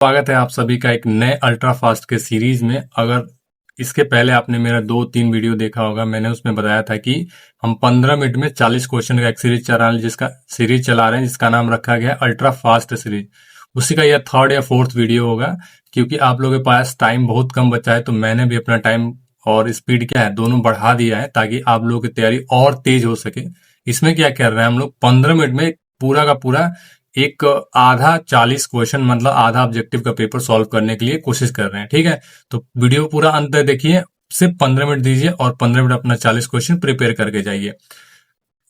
स्वागत है आप सभी का एक नए अल्ट्रा फास्ट के सीरीज में। अगर इसके पहले आपने मेरा 2-3 वीडियो देखा होगा, मैंने उसमें बताया था कि हम 15 मिनट में 40 क्वेश्चन का एक सीरीज चला रहे हैं जिसका नाम रखा गया है अल्ट्रा फास्ट सीरीज। उसी का यह थर्ड या फोर्थ वीडियो होगा। क्योंकि आप लोगों के पास टाइम बहुत कम बचा है तो मैंने भी अपना टाइम और स्पीड क्या है दोनों बढ़ा दिया है ताकि आप लोगों की तैयारी और तेज हो सके। इसमें क्या कर रहे हैं हम लोग 15 मिनट में पूरा का पूरा एक आधा 40 क्वेश्चन मतलब आधा ऑब्जेक्टिव का पेपर सॉल्व करने के लिए कोशिश कर रहे हैं। ठीक है, तो वीडियो पूरा अंत तक देखिए, सिर्फ 15 मिनट दीजिए और 15 मिनट अपना 40 क्वेश्चन प्रिपेयर करके जाइए।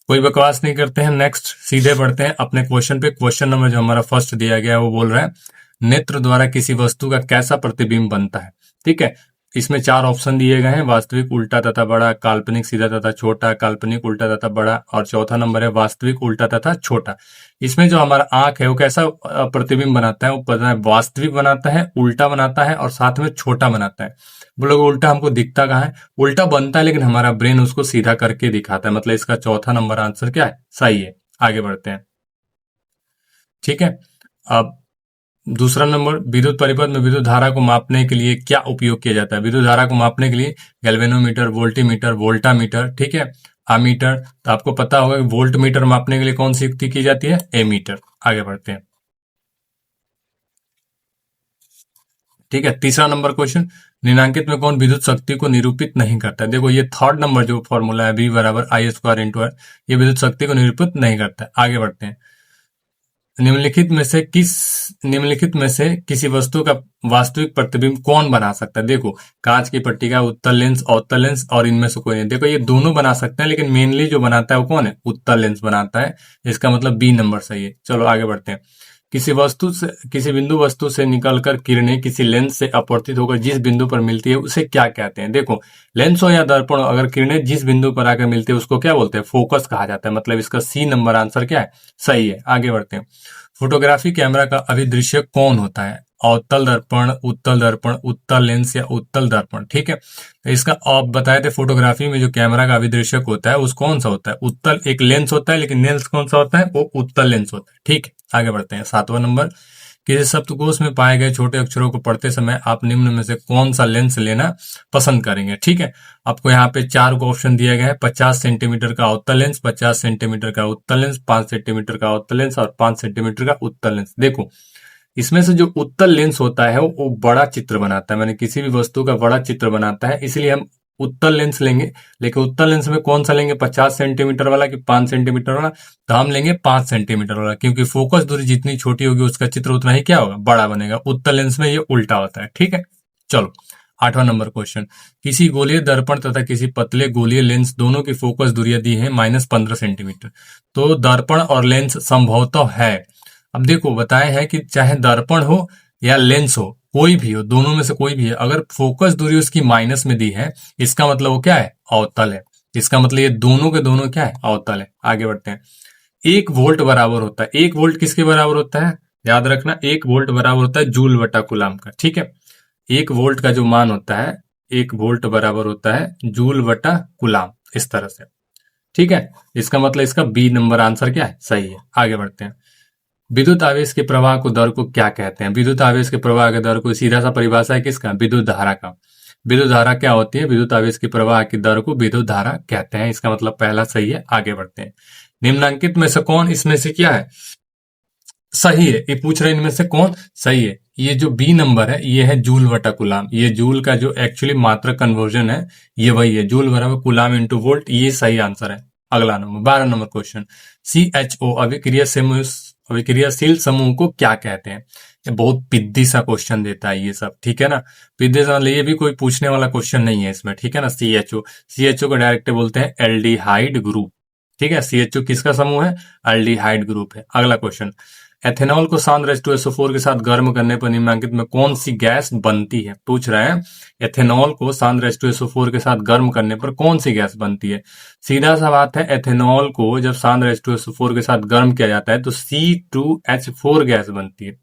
कोई बकवास नहीं करते हैं, नेक्स्ट सीधे बढ़ते हैं अपने क्वेश्चन पे। क्वेश्चन नंबर जो हमारा फर्स्ट दिया गया है वो बोल रहा है नेत्र द्वारा किसी वस्तु का कैसा प्रतिबिंब बनता है। ठीक है, इसमें 4 ऑप्शन दिए गए हैं, वास्तविक, उल्टा तथा बड़ा, काल्पनिक सीधा तथा छोटा, काल्पनिक उल्टा तथा बड़ा, और चौथा नंबर है वास्तविक उल्टा तथा छोटा। इसमें जो हमारा आंख है वो कैसा प्रतिबिंब बनाता है, वो पता है वास्तविक बनाता है, उल्टा बनाता है और साथ में छोटा बनाता है। बोलोगे उल्टा हमको दिखता कहाँ है? उल्टा बनता है लेकिन हमारा ब्रेन उसको सीधा करके दिखाता है, मतलब इसका चौथा नंबर आंसर क्या है? सही है। आगे बढ़ते हैं। ठीक है, अब दूसरा नंबर, विद्युत परिपथ में विद्युत धारा को मापने के लिए क्या उपयोग किया जाता है? विद्युत धारा को मापने के लिए गैल्वेनोमीटर, वोल्टीमीटर, वोल्टामीटर, ठीक है, आमीटर। तो आपको पता होगा कि वोल्ट मीटर मापने के लिए कौन सी युक्ति की जाती है? एमीटर। आगे बढ़ते हैं। ठीक है, तीसरा नंबर क्वेश्चन, निम्नांकित में कौन विद्युत शक्ति को निरूपित नहीं करता है? देखो ये थर्ड नंबर जो फॉर्मूला है, V बराबर आई स्क्वायर इंटू आर, ये विद्युत शक्ति को निरूपित नहीं करता है। आगे बढ़ते हैं। निम्नलिखित में से किसी वस्तु का वास्तविक प्रतिबिंब कौन बना सकता है? देखो, कांच की पट्टी का उत्तल लेंस, अवतल लेंस, और इनमें से कोई नहीं। देखो ये दोनों बना सकते हैं लेकिन मेनली जो बनाता है वो कौन है? उत्तल लेंस बनाता है। इसका मतलब बी नंबर सही है। चलो आगे बढ़ते हैं। किसी बिंदु वस्तु से निकलकर किरणें किसी लेंस से अपवर्तित होकर जिस बिंदु पर मिलती है उसे क्या कहते हैं? देखो, लेंस हो या दर्पण, अगर किरणें जिस बिंदु पर आकर मिलती है उसको क्या बोलते हैं? फोकस कहा जाता है। मतलब इसका सी नंबर आंसर क्या है? सही है। आगे बढ़ते हैं। फोटोग्राफी कैमरा का अभिदृश्य कौन होता है? अवतल दर्पण, उत्तल दर्पण, उत्तल लेंस या उत्तल दर्पण। ठीक है, तो इसका आप बताए थे फोटोग्राफी में जो कैमरा का अभिदृश्यक होता है उस कौन सा होता है? उत्तल, एक लेंस होता है लेकिन लेंस कौन सा होता है? वो उत्तल लेंस होता है। ठीक है, आगे बढ़ते हैं। 7वां नंबर, किसी शब्दकोश में पाए गए छोटे अक्षरों को पढ़ते समय आप निम्न में से कौन सा लेंस लेना पसंद करेंगे? ठीक है, आपको यहाँ पे 4 को ऑप्शन दिया गया है। 50 सेंटीमीटर का अवतल लेंस, 50 सेंटीमीटर का उत्तल लेंस, 5 सेंटीमीटर का अवतल लेंस और 5 सेंटीमीटर का उत्तल लेंस। देखो, इसमें से जो उत्तल लेंस होता है वो बड़ा चित्र बनाता है, मैंने किसी भी वस्तु का बड़ा चित्र बनाता है, इसलिए हम उत्तल लेंस लेंगे। लेकिन उत्तल लेंस में कौन सा लेंगे? 50 सेंटीमीटर वाला कि 5 सेंटीमीटर वाला? तो हम लेंगे 5 सेंटीमीटर वाला, क्योंकि फोकस दूरी जितनी छोटी होगी उसका चित्र उतना ही क्या होगा? बड़ा बनेगा। उत्तल लेंस में ये उल्टा होता है। ठीक है, चलो 8वां नंबर क्वेश्चन, किसी गोलीय दर्पण तथा किसी पतले गोलीय लेंस दोनों की फोकस दूरियां दी है -15 सेंटीमीटर। तो दर्पण और लेंस संभवतः है। अब देखो बताए हैं कि चाहे दर्पण हो या लेंस हो, कोई भी हो, दोनों में से कोई भी है, अगर फोकस दूरी उसकी माइनस में दी है इसका मतलब वो क्या है? अवतल है। इसका मतलब ये दोनों के दोनों क्या है? अवतल है। आगे बढ़ते हैं। 1 वोल्ट बराबर होता है, 1 वोल्ट किसके बराबर होता है? याद रखना, 1 वोल्ट बराबर होता है जूल बटा कूलाम का। ठीक है, 1 वोल्ट का जो मान होता है, 1 वोल्ट बराबर होता है जूल बटा कूलाम, इस तरह से। ठीक है, इसका मतलब इसका बी नंबर आंसर क्या है? सही है। आगे बढ़ते हैं। विद्युत आवेश के प्रवाह को दर को क्या कहते हैं? विद्युत आवेश के प्रवाह के दर को सीधा सा परिभाषा है किसका? विद्युत धारा का। विद्युत धारा क्या होती है? विद्युत आवेश के प्रवाह की दर को विद्युत धारा कहते हैं। इसका मतलब पहला सही है। आगे बढ़ते हैं। निम्नांकित में से कौन इसमें से क्या है? सही है। ये पूछ रहे हैं इनमें से कौन सही है? ये जो बी नंबर है ये है जूल बटा कुलाम। ये जूल का जो एक्चुअली मात्रक कन्वर्जन है ये वही है, जूल बराबर कुलाम इंटू वोल्ट। ये सही आंसर है। अगला नंबर 12 नंबर क्वेश्चन, CHO अभिक्रियाशील समूह को क्या कहते हैं? ये बहुत पिद्दी सा क्वेश्चन देता है ये सब। ठीक है ना, पिद्दी सा मतलब ये भी कोई पूछने वाला क्वेश्चन नहीं है इसमें। ठीक है ना, CHO को डायरेक्ट बोलते हैं एल्डिहाइड ग्रुप। ठीक है, CHO किसका समूह है? एल्डिहाइड ग्रुप है। अगला क्वेश्चन, एथेनॉल को सांद्र H2SO4 के साथ गर्म करने पर निम्नलिखित में कौन सी गैस बनती है? पूछ रहे हैं एथेनॉल को सांद्र H2SO4 के साथ गर्म करने पर कौन सी गैस बनती है? सीधा सा बात है, एथेनॉल को जब सांद्र H2SO4 के साथ गर्म किया जाता है तो C2H4 गैस बनती है।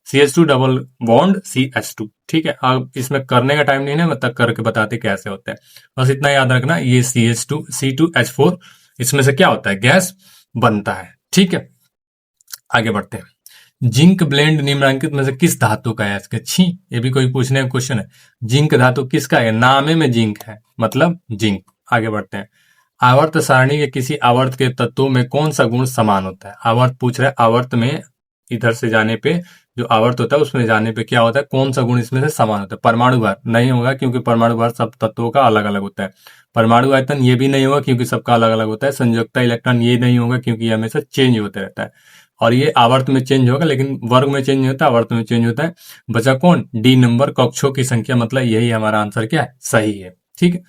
CH2 double bond CH2। ठीक है, अब इसमें करने का टाइम नहीं है, मतलब करके बताते कैसे होता है। बस इतना याद रखना, ये CH2 C2H4 इसमें से क्या होता है? गैस बनता है। ठीक है, आगे बढ़ते हैं। जिंक ब्लेंड निम्नलिखित में से किस धातु का है? इसके छी, ये भी कोई पूछने का क्वेश्चन है। जिंक धातु किसका है? नामे में जिंक है, मतलब जिंक। आगे बढ़ते हैं। आवर्त सारणी के किसी आवर्त के तत्वों में कौन सा गुण समान होता है? आवर्त पूछ रहा है, आवर्त में इधर से जाने पे जो आवर्त होता है उसमें जाने पे क्या होता है, कौन सा गुण इसमें से समान होता है? परमाणु भार नहीं होगा, क्योंकि परमाणु भार सब तत्वों का अलग अलग होता है। परमाणु आयतन ये भी नहीं होगा, क्योंकि सबका अलग अलग होता है। संयोजकता इलेक्ट्रॉन ये नहीं होगा, क्योंकि ये हमेशा चेंज होते रहता है। और ये आवर्त में चेंज होगा, लेकिन वर्ग में चेंज नहीं होता, आवर्त में चेंज होता है। बचा कौन? डी नंबर, कक्षों की संख्या, मतलब यही हमारा आंसर क्या है? सही है। ठीक है,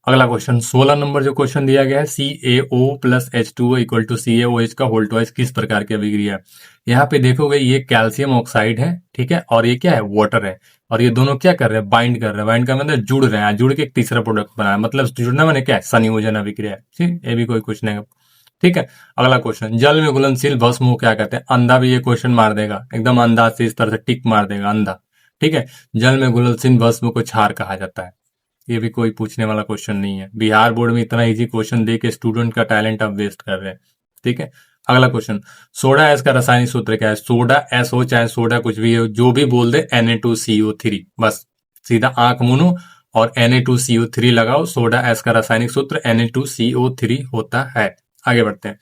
अगला क्वेश्चन 16 नंबर जो क्वेश्चन दिया गया है, CaO plus H2O equal to CaOH का होल ट्वाइस किस प्रकार की अभिक्रिया है? यहाँ पे देखोगे ये कैल्शियम ऑक्साइड है, ठीक है, और ये क्या है? वाटर है। और ये दोनों क्या कर रहे हैं? बाइंड कर रहे हैं। बाइंड का मतलब जुड़ रहे हैं, जुड़ के एक तीसरा प्रोडक्ट बना है, मतलब जुड़ना मैंने क्या है? संयोजन अभिक्रिया है। ठीक, ये भी कोई क्वेश्चन है। ठीक है, अगला क्वेश्चन, जल में घुलनशील भस्म को क्या कहते हैं? अंधा भी ये क्वेश्चन मार देगा, एकदम अंदाज से इस तरह से टिक मार देगा, अंधा। ठीक है, जल में घुलनशील भस्म को क्षार कहा जाता है। ये भी कोई पूछने वाला क्वेश्चन नहीं है। बिहार बोर्ड में इतना इजी क्वेश्चन दे के स्टूडेंट का टैलेंट आप वेस्ट कर रहे हैं। ठीक है, अगला क्वेश्चन, सोडा एस का रासायनिक सूत्र क्या है? सोडा एस हो चाहे सोडा कुछ भी हो, जो भी बोल दे Na2CO3, बस सीधा आंख मुनो और Na2CO3 लगाओ। सोडा एस का रासायनिक सूत्र Na2CO3 होता है। आगे बढ़ते हैं।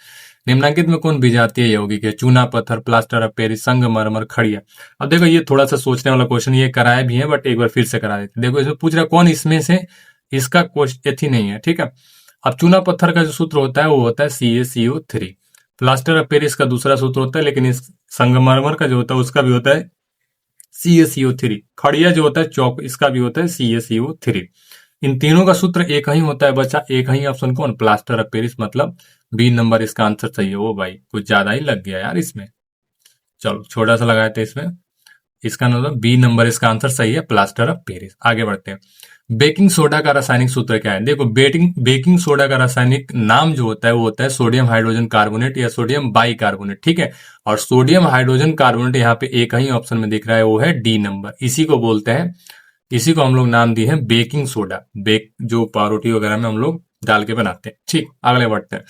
निम्नलिखित में कौन विजातीय यौगिक है? चूना पत्थर, प्लास्टर ऑफ पेरिस, संगमरमर, खड़िया। अब देखो ये थोड़ा सा सोचने वाला क्वेश्चन, ये कराया भी है बट एक बार फिर से करा देते। देखो इसमें पूछ रहा है कौन इसमें से, इसका क्वेश्चन एथी नहीं है। ठीक है, अब चूना पत्थर का जो सूत्र होता है वो होता है CaCO3। प्लास्टर ऑफ पेरिस का दूसरा सूत्र होता है, लेकिन इस संगमरमर का जो होता है उसका भी होता है CaCO3। खड़िया जो होता है चौक, इसका भी होता है CaCO3। इन तीनों का सूत्र एक ही होता है बच्चा, एक ही ऑप्शन कौन? प्लास्टर ऑफ पेरिस, मतलब बी नंबर इसका आंसर सही है। वो भाई कुछ ज्यादा ही लग गया यार इसमें, चलो छोटा सा लगाए थे इसमें। इसका मतलब बी नंबर इसका आंसर सही है, प्लास्टर ऑफ पेरिस। आगे बढ़ते हैं। बेकिंग सोडा का रासायनिक सूत्र क्या है? देखो बेकिंग सोडा का रासायनिक नाम जो होता है वो होता है सोडियम हाइड्रोजन कार्बोनेट या सोडियम बाइकार्बोनेट। ठीक है, और सोडियम हाइड्रोजन कार्बोनेट यहाँ पे एक ही ऑप्शन में दिख रहा है, वो है डी नंबर। इसी को बोलते हैं, इसी को हम लोग नाम दिए हैं बेकिंग सोडा। बेक जो पावरोटी वगैरह में हम लोग डाल के बनाते हैं। ठीक, अगले बढ़ते हैं।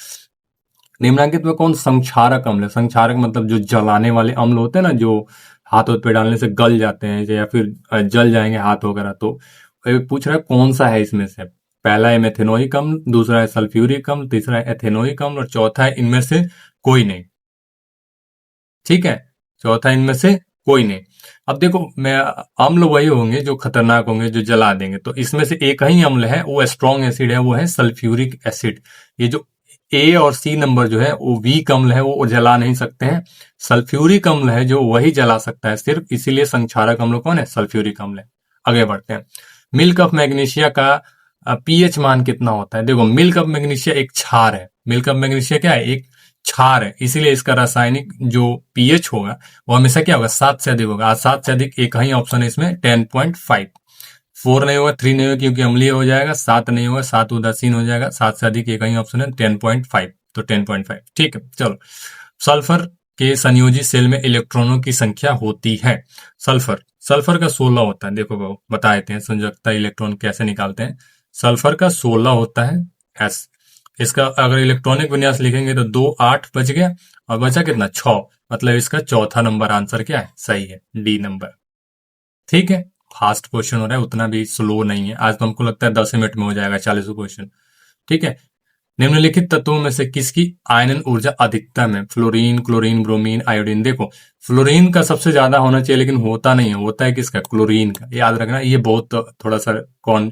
निम्नलिखित में कौन संक्षारक अम्ल है? संक्षारक मतलब जो जलाने वाले अम्ल होते हैं ना, जो हाथ पे डालने से गल जाते हैं या फिर जल जाएंगे हाथ वगैरह, तो पूछ रहा है कौन सा है इसमें से? पहला है मेथेनोइक अम्ल, दूसरा है सल्फ्यूरिक अम्ल, तीसरा है एथेनोइक अम्ल और चौथा है इनमें से कोई नहीं। ठीक है, चौथा इनमें से कोई नहीं। अब देखो मैं, अम्ल वही होंगे जो खतरनाक होंगे, जो जला देंगे, तो इसमें से एक ही अम्ल है, वो स्ट्रॉन्ग एसिड है, वो है सल्फ्यूरिक एसिड। ये जो ए और सी नंबर जो है वो वीक अम्ल है, वो जला नहीं सकते हैं। सल्फ्यूरिक अम्ल है जो वही जला सकता है सिर्फ, इसीलिए संक्षारक अम्ल कौन है? सल्फ्यूरिक अम्ल है। आगे बढ़ते हैं। मिल्क ऑफ मैग्नीशिया का पीएच मान कितना होता है? देखो मिल्क ऑफ मैग्नीशिया एक क्षार है। मिल्क ऑफ मैग्नीशिया क्या है? एक क्षार है, इसीलिए इसका रासायनिक जो पीएच होगा वो हमेशा क्या होगा? 7 से अधिक होगा। आज 7 से अधिक एक ही ऑप्शन है इसमें, 10.5। 4 नहीं होगा, 3 नहीं होगा क्योंकि अम्लीय हो जाएगा, 7 नहीं होगा, 7 उदासीन हो जाएगा, 7 से अधिक एक ही ऑप्शन है 10.5, तो 10.5। ठीक है, चलो। सल्फर के संयोजी सेल में इलेक्ट्रॉनों की संख्या होती है। सल्फर का 16 होता है। देखो बता देते हैं संयोजकता इलेक्ट्रॉन कैसे निकालते हैं। सल्फर का 16 होता है एस। इसका अगर इलेक्ट्रॉनिक विन्यास लिखेंगे तो 2 8 बच गया, और बचा कितना? 6, मतलब इसका चौथा नंबर आंसर क्या है? सही है, डी नंबर। ठीक है, फास्ट क्वेश्चन हो रहा है, उतना भी स्लो नहीं है। आज तो हमको लगता है 10 मिनट में हो जाएगा 40 क्वेश्चन। ठीक है, निम्नलिखित तत्वों में से किसकी आयनन ऊर्जा अधिकतम है? Fluorine, chlorine, bromine, iodine. देखो फ्लोरीन का सबसे ज्यादा होना चाहिए, लेकिन होता नहीं है, होता है किसका? क्लोरीन का। याद रखना, ये बहुत थोड़ा सा कौन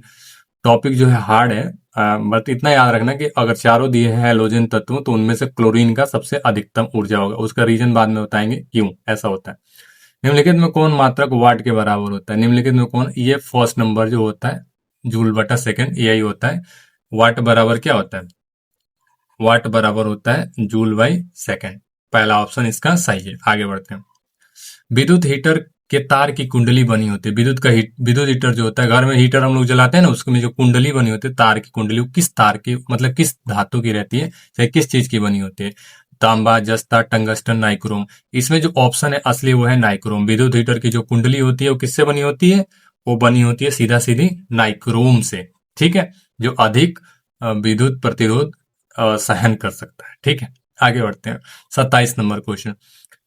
टॉपिक जो है हार्ड है, बट इतना याद रखना कि अगर चारों दिए हैं हेलोजन तत्व तो उनमें से क्लोरीन का सबसे अधिकतम ऊर्जा होगा। उसका रीजन बाद में बताएंगे क्यों ऐसा होता है। निम्नलिखित में कौन मात्रक वाट के बराबर होता है? निम्नलिखित में कौन? ये फर्स्ट नंबर जो होता है जूल बटा सेकंड, यही होता है। वाट बराबर क्या होता है? वाट बराबर होता है जूल बाई सेकंड। पहला ऑप्शन इसका सही है। आगे बढ़ते हैं। विद्युत हीटर के तार की कुंडली बनी होती है। विद्युत हीटर जो होता है, घर में हीटर हम लोग जलाते हैं ना, उसमें जो कुंडली बनी होती है, तार की कुंडली, वो किस तार की, मतलब किस धातु की रहती है, चाहे किस चीज की बनी होती है? तांबा, जस्ता, टंगस्टन, नाइक्रोम। इसमें जो ऑप्शन है असली वो है नाइक्रोम। विद्युत हीटर की जो कुंडली होती है वो किससे बनी होती है? वो बनी होती है सीधा सीधी नाइक्रोम से। ठीक है, जो अधिक विद्युत प्रतिरोध सहन कर सकता है। ठीक है, आगे बढ़ते हैं। 27 नंबर क्वेश्चन।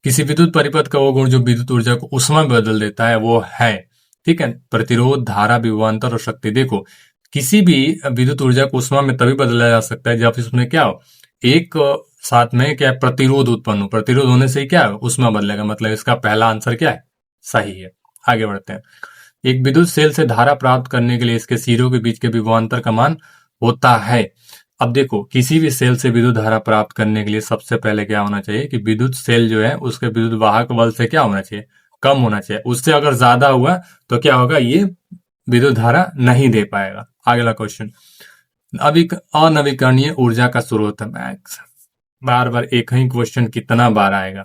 किसी विद्युत परिपथ का वो गुण जो विद्युत ऊर्जा को उष्मा में बदल देता है वो है, ठीक है, प्रतिरोध, धारा, विभवांतर और शक्ति। देखो, किसी भी विद्युत ऊर्जा को उष्मा में तभी बदला जा सकता है जब इसमें क्या हो, एक साथ में क्या है, प्रतिरोध उत्पन्न हो। प्रतिरोध होने से ही क्या है, उष्मा बदलेगा। मतलब इसका पहला आंसर क्या है, सही है। आगे बढ़ते हैं। एक विद्युत सेल से धारा प्राप्त करने के लिए इसके सिरों के बीच के विभवांतर का मान होता है। अब देखो, किसी भी सेल से विद्युत धारा प्राप्त करने के लिए सबसे पहले क्या होना चाहिए कि विद्युत सेल जो है उसके विद्युत वाहक बल से क्या होना चाहिए, कम होना चाहिए। उससे अगर ज्यादा हुआ तो क्या होगा, ये विद्युत धारा नहीं दे पाएगा। अगला क्वेश्चन। अब एक अनवीकरणीय ऊर्जा का स्रोत है। बार बार एक ही क्वेश्चन कितना बार आएगा।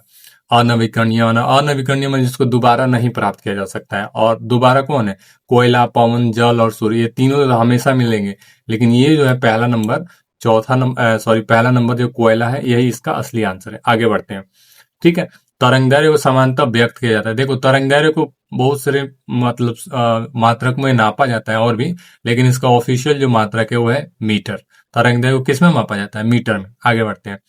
अनवीकरणीय में जिसको दोबारा नहीं प्राप्त किया जा सकता है। और दोबारा कौन है, कोयला, पवन, जल और सूर्य, ये तीनों तो हमेशा मिलेंगे। लेकिन ये जो है पहला नंबर, पहला नंबर जो कोयला है, यही इसका असली आंसर है। आगे बढ़ते हैं, ठीक है। तरंगदैर्घ्य को समानतः व्यक्त किया जाता है। देखो, तरंगदैर्घ्य को बहुत सारे मतलब मात्रक में नापा जाता है और भी, लेकिन इसका ऑफिशियल जो मात्रक है वो है मीटर। तरंगदैर्घ्य को किस में मापा जाता है, मीटर में। आगे बढ़ते हैं।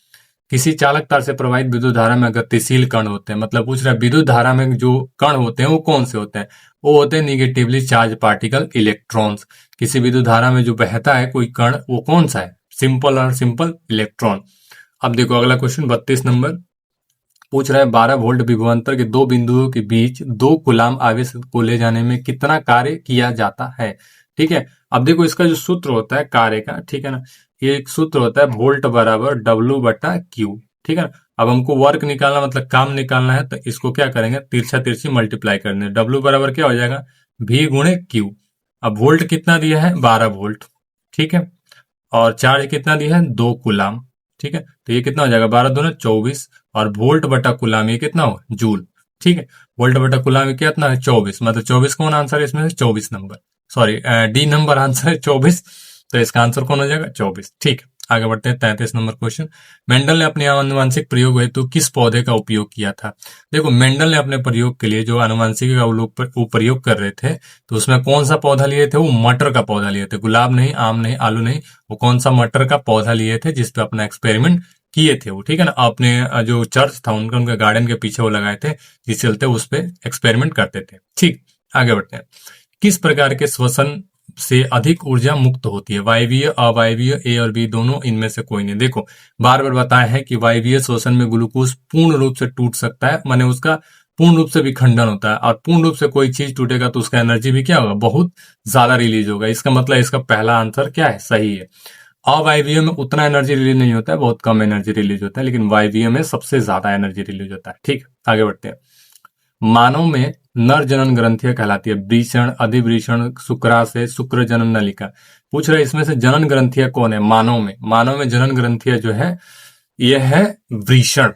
किसी चालक तार से प्रवाहित विद्युत धारा में गतिशील कण होते हैं। मतलब पूछ रहा है विद्युत धारा में जो कण होते हैं वो कौन से होते हैं, वो होते हैं निगेटिवली चार्ज पार्टिकल, इलेक्ट्रॉन्स। किसी विद्युत धारा में जो बहता है कोई कण, वो कौन सा है, सिंपल और सिंपल इलेक्ट्रॉन। अब देखो अगला क्वेश्चन 32 नंबर पूछ रहा है 12 वोल्ट विभवांतर के दो बिंदुओं के बीच 2 कूलाम आवेश को ले जाने में कितना कार्य किया जाता है, ठीक है। अब देखो इसका जो सूत्र होता है कार्य का, ठीक है ना, ये एक सूत्र होता है वोल्ट बराबर W बटा क्यू, ठीक है ना। अब हमको वर्क निकालना मतलब काम निकालना है, तो इसको क्या करेंगे, तिरछा तिरछी मल्टीप्लाई करने। W बराबर क्या हो जाएगा, V गुणे क्यू। अब वोल्ट कितना दिया है, 12 वोल्ट, ठीक है। और चार्ज कितना दिया है, 2 कूलाम, ठीक है। तो ये कितना हो जाएगा, 12 दूना 24, और वोल्ट बटा कूलाम ये कितना हो, जूल, ठीक है। वोल्ट बटा कूलाम ये कितना है, 24। मतलब 24 कौन आंसर है इसमें से, 24 number, sorry D number answer है 24। तो इसका आंसर कौन हो जाएगा, 24, ठीक है। आगे बढ़ते हैं 33 नंबर क्वेश्चन। मेंडल ने अपने आनुवंशिक प्रयोग हेतु किस पौधे का उपयोग किया था। देखो, मेंडल ने अपने प्रयोग के लिए जो आनुवंशिकी का वो प्रयोग कर रहे थे, तो उसमें कौन सा पौधा लिए थे, वो मटर का पौधा लिए थे। गुलाब नहीं, आम नहीं, आलू नहीं, वो कौन सा मटर का पौधा लिए थे जिसपे अपना एक्सपेरिमेंट किए थे वो, ठीक है ना। अपने जो चर्च था उनका, उनके गार्डन के पीछे वो लगाए थे, जिस चलते उस पे एक्सपेरिमेंट करते थे, ठीक। आगे बढ़ते हैं। किस प्रकार के श्वसन से अधिक ऊर्जा मुक्त होती है, वायवीय, अवायवीय, ए और बी दोनों, इनमें से कोई नहीं। देखो, बार बार बताया है कि वायवीय श्वसन में ग्लूकोज पूर्ण रूप से टूट सकता है, माने उसका पूर्ण रूप से विखंडन होता है। और पूर्ण रूप से कोई चीज टूटेगा तो उसका एनर्जी भी क्या होगा, बहुत ज्यादा रिलीज होगा। इसका मतलब इसका पहला आंसर क्या है, सही है। अवायवीय में उतना एनर्जी रिलीज नहीं होता है, बहुत कम एनर्जी रिलीज होता है, लेकिन वायवीय में सबसे ज्यादा एनर्जी रिलीज होता है, ठीक। आगे बढ़ते हैं। मानव में नर जनन ग्रंथियां कहलाती है वृषण, अधिवृषण, शुक्राशय, शुक्र जनन नलिका। पूछ रहे इसमें से जनन ग्रंथियां कौन है, मानव में जनन ग्रंथियां जो है यह है वृषण।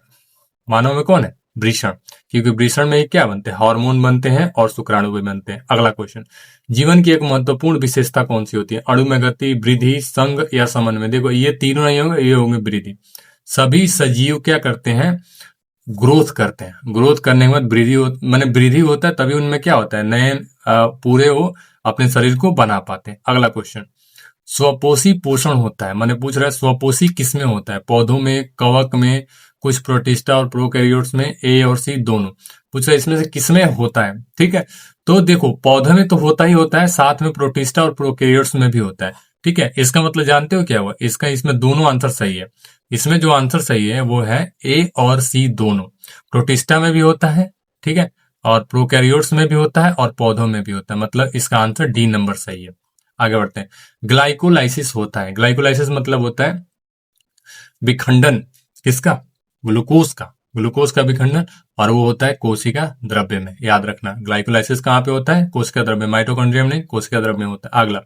मानव में कौन है, वृषण, क्योंकि वृषण में क्या बनते हैं, हार्मोन बनते हैं और शुक्राणु भी बनते हैं। अगला क्वेश्चन। जीवन की एक महत्वपूर्ण विशेषता कौन सी होती है, अणु में गति, वृद्धि, संघ या समन्वय। देखो, ये तीनों नहीं होंगे, ये होंगे वृद्धि। सभी सजीव क्या करते हैं, ग्रोथ करते हैं। ग्रोथ करने के बाद माने वृद्धि होता है, तभी उनमें क्या होता है, नए पूरे वो अपने शरीर को बना पाते हैं। अगला क्वेश्चन। स्वपोषी पोषण होता है, मैंने पूछ रहा है स्वपोषी किसमें होता है, पौधों में, कवक में, कुछ प्रोटिस्टा और प्रोकैरियोट्स में, ए और सी दोनों। पूछ रहा है इसमें से किसमें होता है, ठीक है। तो देखो, पौधे में तो होता ही होता है, साथ में प्रोटिस्टा और प्रोकैरियोट्स में भी होता है, ठीक है। इसका मतलब जानते हो क्या हुआ, इसका इसमें दोनों आंसर सही है। इसमें जो आंसर सही है वो है ए और सी दोनों। प्रोटिस्टा में भी होता है, ठीक है, और प्रोकैरियोट्स में भी होता है और पौधों में भी होता है। मतलब इसका आंसर डी नंबर सही है। आगे बढ़ते हैं। ग्लाइकोलाइसिस होता है, ग्लाइकोलाइसिस मतलब होता है विखंडन किसका, ग्लूकोज का विखंडन, और वो होता है कोशिका द्रव्य में। याद रखना, ग्लाइकोलाइसिस कहाँ पे होता है, कोशिका द्रव्य, माइटोकॉन्ड्रिया में नहीं, कोशिका द्रव्य में होता है। अगला।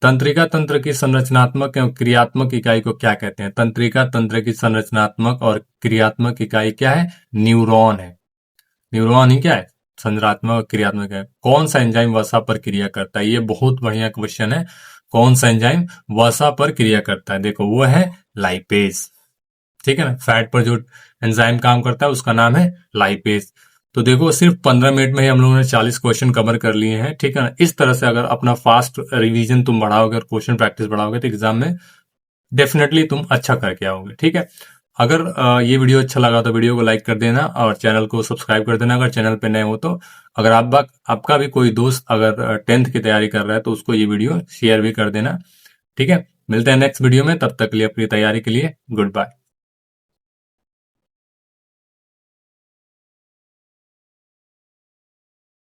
तंत्रिका तंत्र की संरचनात्मक एवं क्रियात्मक इकाई को क्या कहते हैं। तंत्रिका तंत्र की संरचनात्मक और क्रियात्मक इकाई क्या है, न्यूरॉन है। न्यूरॉन ही क्या है, संरचनात्मक क्रियात्मक है। कौन सा एंजाइम वसा पर क्रिया करता है, ये बहुत बढ़िया क्वेश्चन है। कौन सा एंजाइम वसा पर क्रिया करता है, देखो वो है लाइपेज, ठीक है ना। फैट पर जो एंजाइम काम करता है उसका नाम है लाइपेज। तो देखो, सिर्फ 15 मिनट में ही हम लोगों ने 40 क्वेश्चन कवर कर लिए हैं, ठीक है ना। इस तरह से अगर अपना फास्ट रिवीजन तुम बढ़ाओगे और क्वेश्चन प्रैक्टिस बढ़ाओगे तो एग्जाम में डेफिनेटली तुम अच्छा करके आओगे, ठीक है। अगर ये वीडियो अच्छा लगा तो वीडियो को लाइक कर देना और चैनल को सब्सक्राइब कर देना अगर चैनल पे नए हो तो। अगर आपका भी कोई दोस्त अगर 10th की तैयारी कर रहा है तो उसको ये वीडियो शेयर भी कर देना। ठीक है, मिलते हैं नेक्स्ट वीडियो में, तब तक के लिए अपनी तैयारी के लिए गुड बाय।